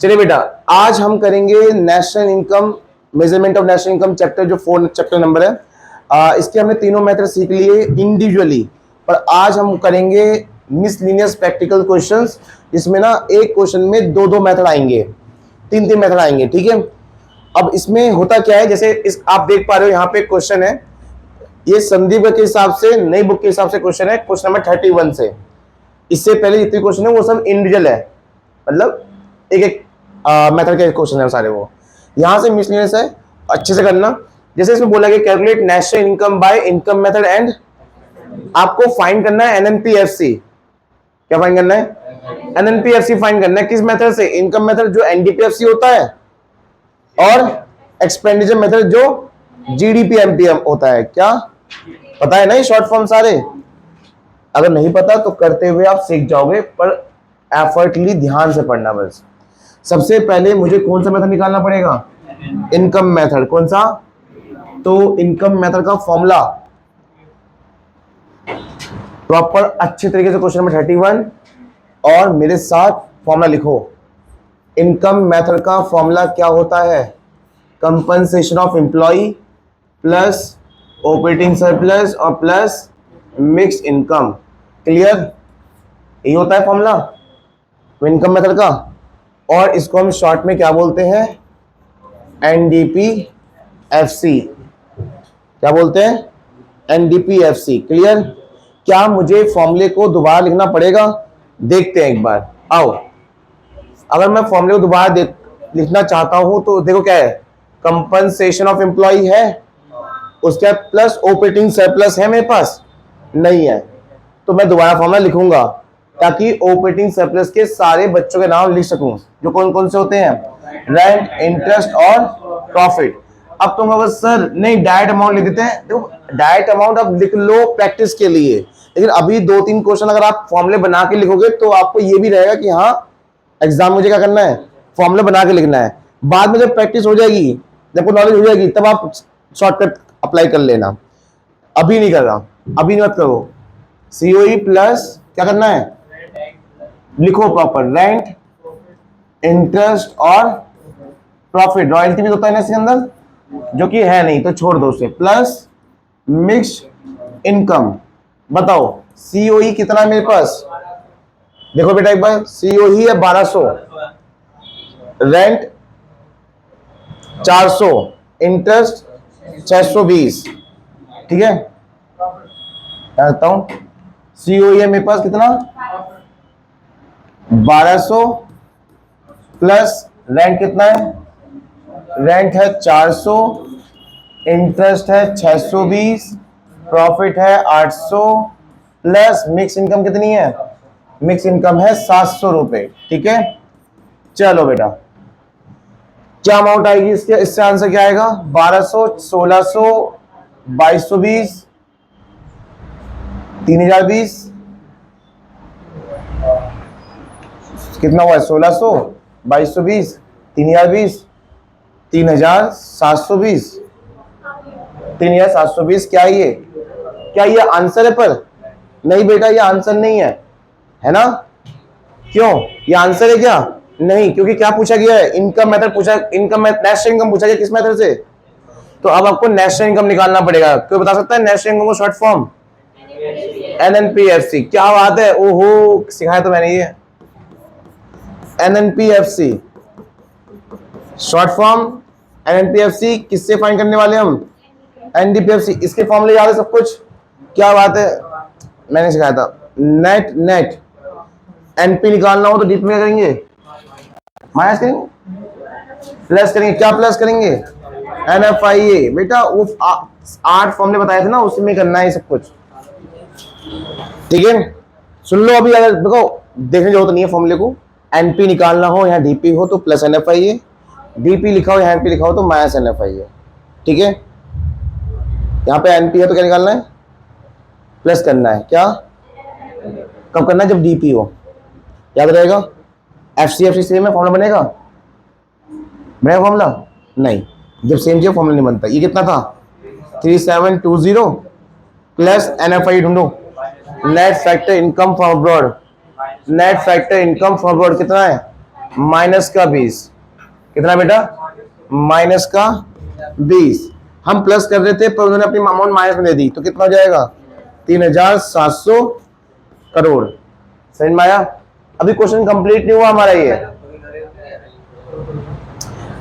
चलिए बेटा, आज हम करेंगे national income, measurement of national income chapter, जो 4 चैप्टर नंबर है। इसके हमने तीनों मेथड सीख लिए इंडिविजुअली, पर आज हम करेंगे मिसलिनियस प्रैक्टिकल क्वेश्चंस, जिसमें ना एक क्वेश्चन में दो दो मेथड आएंगे, तीन तीन मेथड आएंगे, ठीक है। अब इसमें होता क्या है, जैसे आप देख पा रहे हो यहाँ पे क्वेश्चन है, ये संदीप के हिसाब से, नई बुक के हिसाब से क्वेश्चन है, क्वेश्चन नंबर 31 से। इससे पहले जितने क्वेश्चन है वो सब इंडिविजुअल है, मतलब एक एक मेथड के क्वेश्चन है सारे। वो यहां से मिसलिनियस है, अच्छे से करना। जैसे इसमें बोला गया calculate national income by income method and आपको फाइंड करना है एनएनपीएफसी। क्या फाइंड करना है? एनएनपीएफसी फाइंड करना है। किस मेथड से? इनकम मेथड जो एनडीपीएफसी होता है, और एक्सपेंडिचर मेथड जो जीडीपी एमपीएम होता है। क्या पता है ना ये शॉर्ट फॉर्म सारे? अगर नहीं पता तो करते हुए आप सीख जाओगे, पर एफर्टली ध्यान से पढ़ना बस। सबसे पहले मुझे कौन सा मेथड निकालना पड़ेगा? Income method. कौन सा? तो इनकम मेथड का फॉर्मूला प्रॉपर अच्छे तरीके से, क्वेश्चन नंबर 31, और मेरे साथ फॉर्मूला लिखो। इनकम मेथड का फॉर्मूला क्या होता है? Compensation of employ plus operating surplus और प्लस मिक्स इनकम। क्लियर? यही होता है फॉर्मूला इनकम मेथड का, और इसको हम शॉर्ट में क्या बोलते हैं? एनडीपीएफसी। क्या बोलते हैं? एनडीपीएफसी। क्लियर? क्या मुझे फॉर्मूले को दोबारा लिखना पड़ेगा? देखते हैं एक बार, आओ। अगर मैं फॉर्मूले को दोबारा लिखना चाहता हूं तो देखो क्या है, कंपनसेशन ऑफ एम्प्लॉय है, उसके बाद प्लस ऑपरेटिंग सरप्लस है मेरे पास, नहीं है, तो मैं दोबारा फॉर्मूला लिखूंगा ताकि ऑपरेटिंग सरप्लस के सारे बच्चों के नाम लिख सकूं, जो कौन कौन से होते हैं? रेंट, इंटरेस्ट और प्रॉफिट। अब तुम अगर सर नहीं डायरेक्ट अमाउंट लिख देते हैं, तो डायरेक्ट अमाउंट अब लिख लो प्रैक्टिस के लिए, लेकिन अभी दो तीन क्वेश्चन अगर आप फॉर्मूले बना के लिखोगे तो आपको ये भी रहेगा कि हाँ एग्जाम मुझे क्या करना है, फॉर्मूले बना के लिखना है। बाद में जब प्रैक्टिस हो जाएगी, जब नॉलेज हो जाएगी, तब आप शॉर्टकट अप्लाई कर लेना। अभी नहीं कर रहा, अभी मत करो। सीओई प्लस क्या करना है? लिखो प्रॉपर, रेंट, इंटरेस्ट और प्रॉफिट। रॉयल्टी भी होता है ना इसके अंदर, जो कि है नहीं तो छोड़ दो उसे, प्लस मिक्स इनकम। बताओ सीओई कितना है मेरे पास? देखो बेटा एक बार, सीओई है 1200, रेंट 400, इंटरेस्ट 620, ठीक है। कहता हूं सीओई है मेरे पास कितना? 1200 प्लस रेंट कितना है? रेंट है 400, इंटरेस्ट है 620, प्रॉफिट है 800, प्लस मिक्स इनकम कितनी है? मिक्स इनकम है 700 रुपए, ठीक है। चलो बेटा, क्या अमाउंट आएगी इसके? इससे आंसर क्या आएगा? 1200, 1600, 2220, 3020, कितना हुआ? 1600, 2220, 3020, 3720, 3720। क्या ये, क्या ये आंसर है? पर नहीं बेटा, ये आंसर नहीं है, है ना? क्यों? ये आंसर है क्या? नहीं, क्योंकि क्या पूछा गया है? इनकम मेथड पूछा, इनकम नेशनल इनकम पूछा गया। किस मेथड से? तो अब आपको नेशनल इनकम निकालना पड़ेगा। कोई बता सकता है नेशनल इनकम को शॉर्ट फॉर्म? एनएनपीएफसी। क्या बात है, ओहो, सिखाया तो मैंने ये। एनएनपीएफसी शॉर्ट फॉर्म, एनएनपीएफसी किससे फाइंड करने वाले हम? एनडीपीएफसी। इसके फॉर्मूले याद है सब कुछ? क्या बात है, मैंने सिखाया था। नेट, नेट एनपी निकालना हो तो डीपी में करेंगे, माइनस करेंगे, प्लस करेंगे। क्या प्लस करेंगे? एनएफआईए। बेटा वो 8 फॉर्मूले बताए थे ना, उसी में करना है सब कुछ, ठीक है। सुन लो, अभी अगर देखो देखने जरूरत नहीं है फॉर्मूले को। एनपी निकालना हो यहाँ डीपी हो तो प्लस एनएफआईए, डीपी लिखा हो यहाँ एनपी लिखा हो तो माइनस एनएफआईए, ठीक है। यहाँ पे एनपी है तो क्या निकालना है? प्लस करना है। क्या कब करना है? जब डीपी हो, याद रहेगा। एफसीएफसी सेम है, फॉर्मूला बनेगा? बनेगा फॉर्मूला? नहीं, जब सेम चाहिए फॉर्मूला नहीं बनता। ये कितना था? 3720 प्लस एनएफआई ढूंढो। Net factor income from abroad, net factor income from abroad कितना है? माइनस का 20, कितना बेटा, माइनस का 20। हम प्लस कर रहे थे पर उन्होंने अपनी अमाउंट माइनस में दे दी, तो कितना हो जाएगा 3700 करोड़। समझ में आया? अभी क्वेश्चन कंप्लीट नहीं हुआ हमारा, ये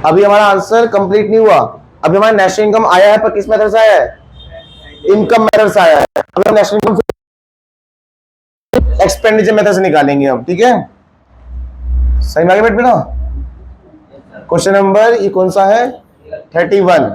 अभी हमारा आंसर कंप्लीट नहीं हुआ। अभी हमारा नेशनल इनकम आया है पर किस मेथड से आया है, इनकम मेथड से आया है। अभी हम नेशनल इनकम एक्सपेंडिचर मेथड से निकालेंगे हम, ठीक है? सही में आगे बेटा। क्वेश्चन नंबर ये कौन सा है, 31।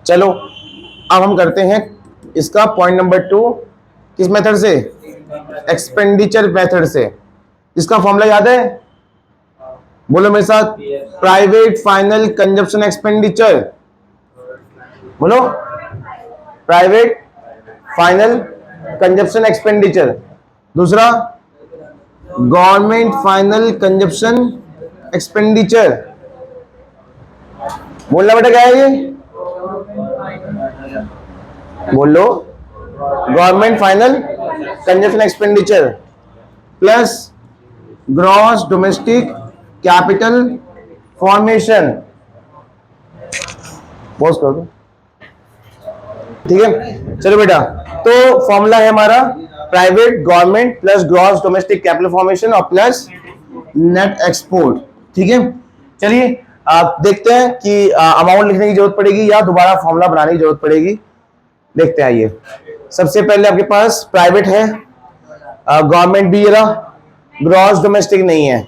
चलो अब हम करते हैं इसका पॉइंट नंबर 2, किस मेथड से, एक्सपेंडिचर मेथड से। इसका फॉर्मूला याद है, बोलो मेरे साथ, प्राइवेट फाइनल कंजप्शन एक्सपेंडिचर। बोलो, प्राइवेट फाइनल कंजप्शन एक्सपेंडिचर। दूसरा गवर्नमेंट फाइनल कंजप्शन एक्सपेंडिचर। बोलना बेटा क्या है ये, बोलो, government final consumption expenditure plus gross domestic capital formation. Pause कर दो, ठीक है? चलो बेटा, तो फॉर्मूला है हमारा private government plus gross domestic capital formation और प्लस नेट एक्सपोर्ट, ठीक है? चलिए आप देखते हैं कि अमाउंट लिखने की जरूरत पड़ेगी या दोबारा फॉर्मूला बनाने की जरूरत पड़ेगी। देखते हैं, आइए। सबसे पहले आपके पास प्राइवेट है, गवर्नमेंट भी, ये रहा, ग्रॉस डोमेस्टिक नहीं है।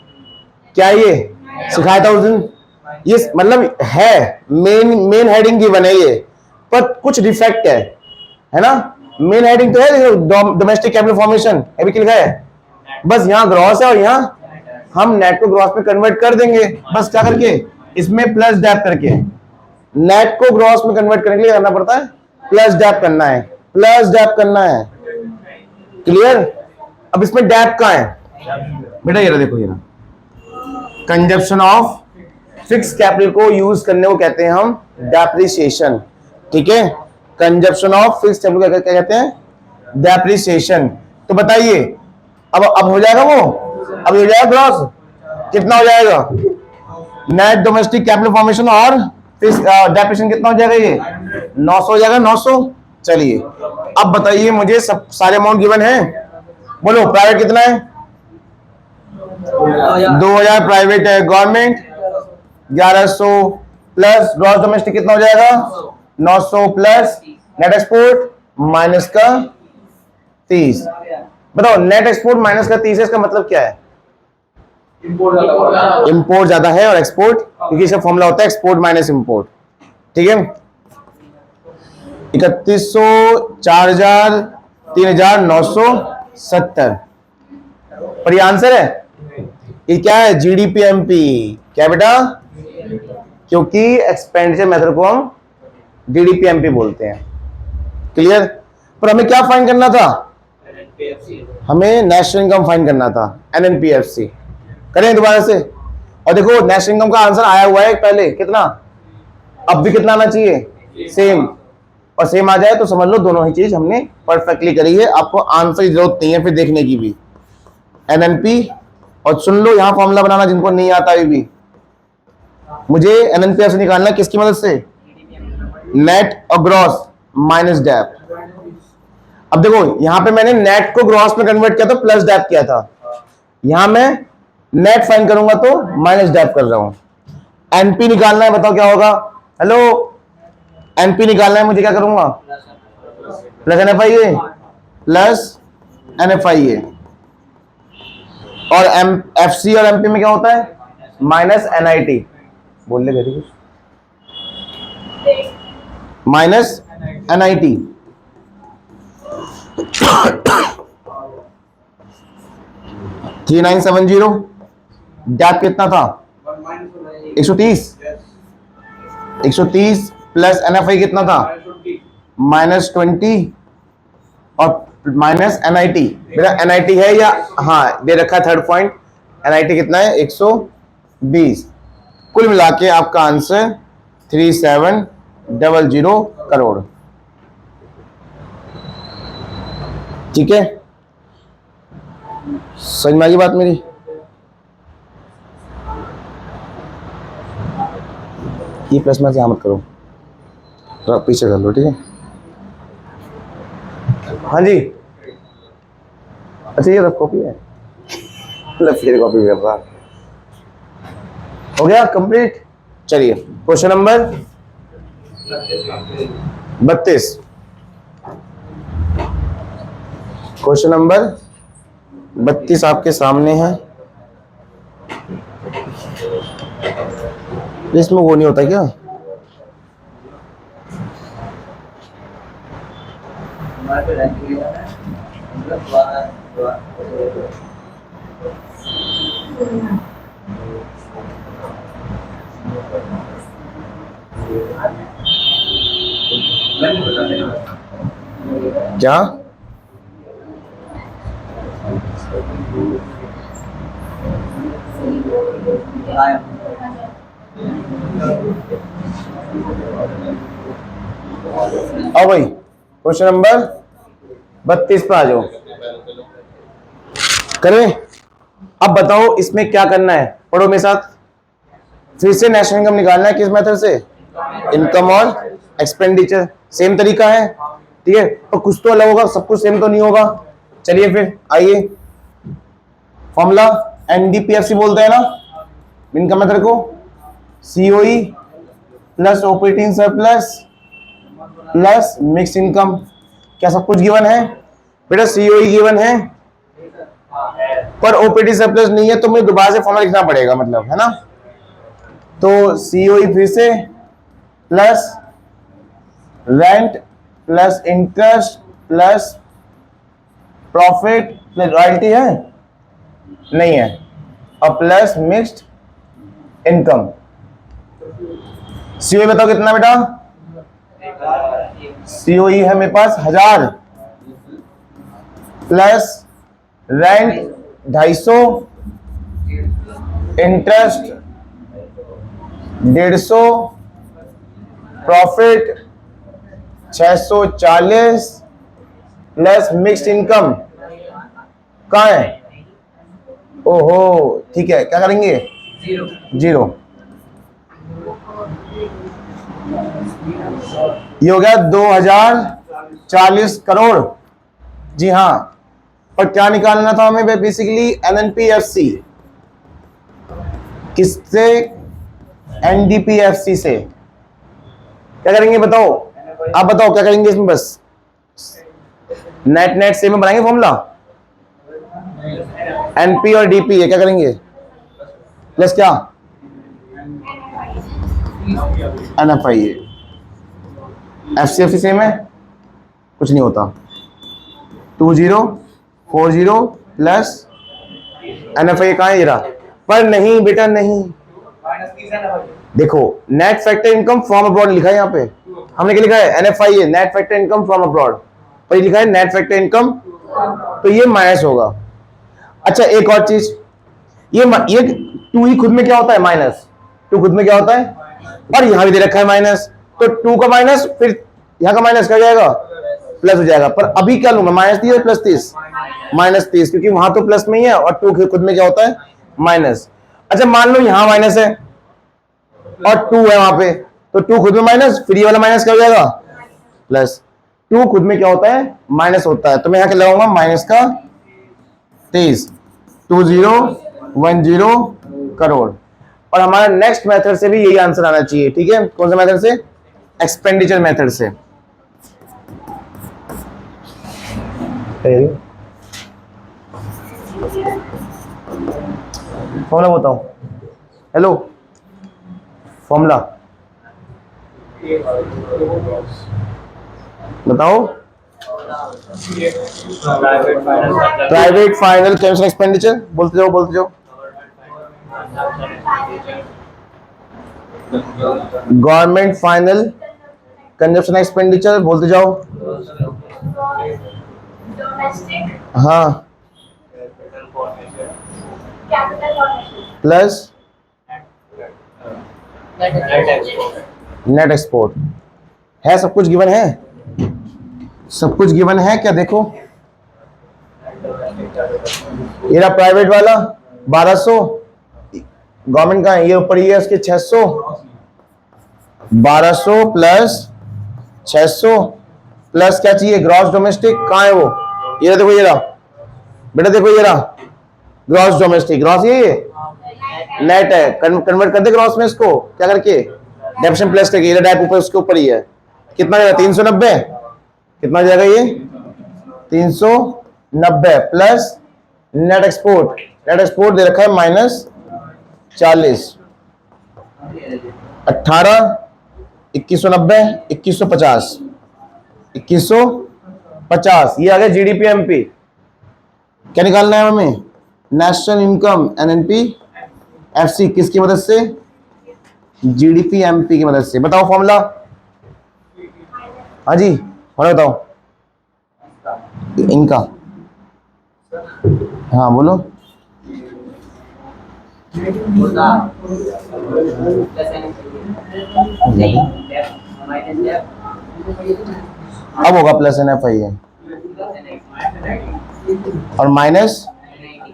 क्या ये सिखाया था उस दिन? ये मतलब है मेन हेडिंग गिवन है ये, पर कुछ डिफेक्ट है ना? मेन हेडिंग तो है डोमेस्टिक कैपिटल फॉर्मेशन, अभी क्या लिखा है, बस यहाँ ग्रॉस है और यहाँ हम नेट को ग्रॉस में कन्वर्ट कर देंगे। बस क्या करके, इसमें प्लस डैप करके। नेट को ग्रॉस में कन्वर्ट करने के लिए करना पड़ता है प्लस डैप करना है, प्लस डैप करना है। क्लियर? अब इसमें डैप का है बेटा, ये देखो, ये कंजप्शन ऑफ फिक्स कैपिटल को यूज करने को कहते हैं हम डेप्रिसिएशन, ठीक है? कंजप्शन ऑफ फिक्स कैपिटल क्या कहते हैं, डेप्रिसिएशन। तो बताइए अब हो जाएगा वो, अब हो जाएगा ग्रॉस, कितना हो जाएगा, नेट डोमेस्टिक कैपिटल फॉर्मेशन और फिक्स डेप्रिसिएशन कितना हो जाएगा, ये 900 हो जाएगा, 900। चलिए अब बताइए मुझे, सब सारे अमाउंट गिवन है। बोलो प्राइवेट कितना है, 2000 प्राइवेट है, गवर्नमेंट 1100 प्लस ग्रॉस डोमेस्टिक कितना हो जाएगा 900 प्लस नेट एक्सपोर्ट माइनस का 30। बताओ नेट एक्सपोर्ट माइनस का 30 है, इसका मतलब क्या है, इंपोर्ट ज्यादा है और एक्सपोर्ट, क्योंकि इसका फॉर्मूला होता है एक्सपोर्ट माइनस इंपोर्ट, ठीक है? 3100, 4000, 3970। पर ये आंसर है, ये क्या है, जीडीपी एमपी। क्या बेटा, क्योंकि एक्सपेंडिचर मेथड को हम जीडीपी एमपी बोलते हैं। क्लियर? पर हमें क्या फाइंड करना था, हमें नेशनल इनकम फाइंड करना था, एनएनपीएफसी। करें दोबारा से, और देखो नेशनल इनकम का आंसर आया हुआ है पहले, कितना, अब भी कितना आना चाहिए, सेम, और सेम आ जाए तो समझ लो दोनों ही चीज हमने परफेक्टली करी है। आपको आंसर की जरूरत नहीं है फिर देखने की भी, एनएनपी। और सुन लो यहाँ फॉर्मूला बनाना जिनको नहीं आता अभी भी, मुझे एनएनपीएफ से निकालना है, किसकी मदद से, नेट और ग्रॉस माइनस डैप। अब देखो यहां पे मैंने नेट को ग्रॉस में कन्वर्ट किया तो प्लस डैप किया था, यहां मैं नेट फाइंड करूंगा तो माइनस डैप कर रहा हूं। एनपी निकालना है, बताओ क्या होगा, हेलो, एनपी निकालना है मुझे, क्या करूंगा, प्लस एनएफआईए प्लस एनएफआईए। और एफसी और एमपी में क्या होता है, माइनस एनआईटी। बोल ले कुछ, माइनस एनआईटी। 3970, डैप कितना था 130, 130 प्लस एनएफआई कितना था -20 और माइनस एनआईटी। मेरा एनआईटी है या, हाँ दे रखा है थर्ड पॉइंट, एनआईटी कितना है 120। कुल मिला के आपका आंसर 3700 करोड़। ठीक है, समझ में आ गई बात मेरी? ये प्लस में से यहाँ मत करो, थोड़ा पीछे कर लो, ठीक है। हाँ जी, अच्छा ये रफ कॉपी है, फिर कॉपी कर रहा। हो गया कंप्लीट। चलिए क्वेश्चन नंबर 32। क्वेश्चन नंबर 32 आपके सामने है। इसमें वो नहीं होता क्या? क्या आओ भाई, क्वेश्चन नंबर 32 पे आ जाओ। करें? अब बताओ इसमें क्या करना है, पढ़ो मेरे साथ। फिर से नेशनल इनकम निकालना है, किस मेथड से? इनकम और एक्सपेंडिचर, सेम तरीका है, ठीक है, तो कुछ तो अलग होगा, सब कुछ सेम तो नहीं होगा। चलिए फिर आइए, फॉर्मूला एनडीपीएफसी बोलते हैं ना इनकम मेथड को, COE plus operating surplus plus mix income. क्या सब कुछ गिवन है बेटा? सीओई गिवन है पर ऑपरेटिंग सरप्लस नहीं है, तो मुझे दोबारा से फॉर्मूला लिखना पड़ेगा, मतलब है ना। तो सीओई फिर से plus rent plus interest plus profit plus royalty है नहीं है, और प्लस मिक्स्ड इनकम। सीओई बताओ कितना बेटा? सीओई है मेरे पास 1000 plus rent 250, interest 150, profit 640 plus mixed income कहाँ है? ओहो ठीक है, क्या करेंगे? 0। ये हो गया 2040 करोड़। जी हाँ, और क्या निकालना था हमें बेसिकली? एनएनपीएफसी। किससे? एनडीपीएफसी से। क्या करेंगे बताओ? आप बताओ क्या करेंगे इसमें? बस नेट नेट से में बनाएंगे फॉर्मूला, एनपी और डीपी है, क्या करेंगे? प्लस क्या? एनएफआई। एफसीएफसी सेम है, कुछ नहीं होता। 2040 प्लस एनएफआई कहाँ है? ये रहा। पर नहीं बेटा नहीं, देखो net factor income from abroad लिखा है यहाँ पे, हमने क्या लिखा है? एनएफआई है, net factor income from abroad, पर लिखा है नेट फैक्टर इनकम, तो ये माइनस होगा। अच्छा एक और चीज, ये 2 ही खुद में क्या होता है? माइनस। 2 खुद में क्या होता है? और यहां भी दे रखा है माइनस, तो 2 का माइनस फिर यहां का माइनस क्या हो जाएगा? प्लस हो जाएगा। पर अभी क्या लूंगा? -30 और +30? -30, क्योंकि वहां तो प्लस में ही है और 2 खुद में क्या होता है? माइनस। अच्छा मान लो यहां माइनस है और 2 है वहां पे, तो 2 खुद में माइनस, फिर ये वाला माइनस क्या हो जाएगा? प्लस। 2 खुद में क्या होता है? माइनस होता है, तो मैं यहां क्या लगाऊंगा? माइनस का 23, 2010 करोड़। और हमारा नेक्स्ट मेथड से भी यही आंसर आना चाहिए, ठीक है। कौन सा मेथड से? एक्सपेंडिचर मेथड से। फॉर्मूला बताओ, हेलो फॉर्मूला बताओ। प्राइवेट फाइनल कंजम्पशन एक्सपेंडिचर, बोलते जाओ बोलते जाओ। गवर्नमेंट फाइनल कंजम्पशन एक्सपेंडिचर, बोलते जाओ। हाँ प्लस नेट एक्सपोर्ट है। सब कुछ गिवन है, सब कुछ गिवन है क्या? देखो ये रहा प्राइवेट वाला 1200, गवर्नमेंट का है ये ऊपर, ये उसके 600, 1200 प्लस 600 प्लस क्या चाहिए, ग्रॉस डोमेस्टिक, कहाँ है वो, ये देखो, ये रहा बेटा, देखो ये रहा ग्रॉस डोमेस्टिक, ग्रॉस ये नेट है, कन्वर्ट कर दे ग्रॉस में इसको, क्या करके डेप्शन प्लस करके, ये डैप ऊपर उसके ऊपर ही है, कितना जाएगा 390, कितना जाएगा ये 390 plus net export, net export दे रखा है -40, 18, 2190, 2150, 2150, ये आ गया जीडीपी एमपी। क्या निकालना है हमें, नेशनल इनकम एनएनपी एफसी, किसकी मदद से, जीडीपी एमपी की मदद से। बताओ फॉर्मूला, हाँ जी फॉर्मूला बताओ इनका, हाँ बोलो। अब होगा प्लस एन एफ आई है और माइनस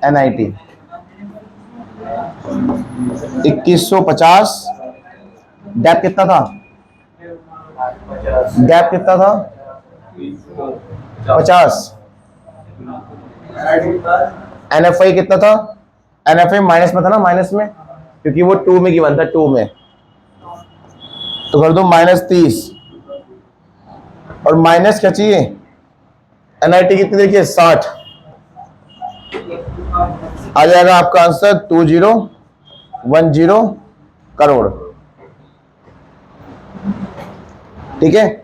NIT 2150, गैप कितना था, गैप कितना था 50, NFI कितना था, NFI माइनस में था ना, माइनस में, क्योंकि वो 2 में गिवन था, 2 में, तो कर दो -30 और माइनस क्या चाहिए, NIT कितनी देखिए 60, आ जाएगा आपका आंसर 2010 करोड़। ठीक है।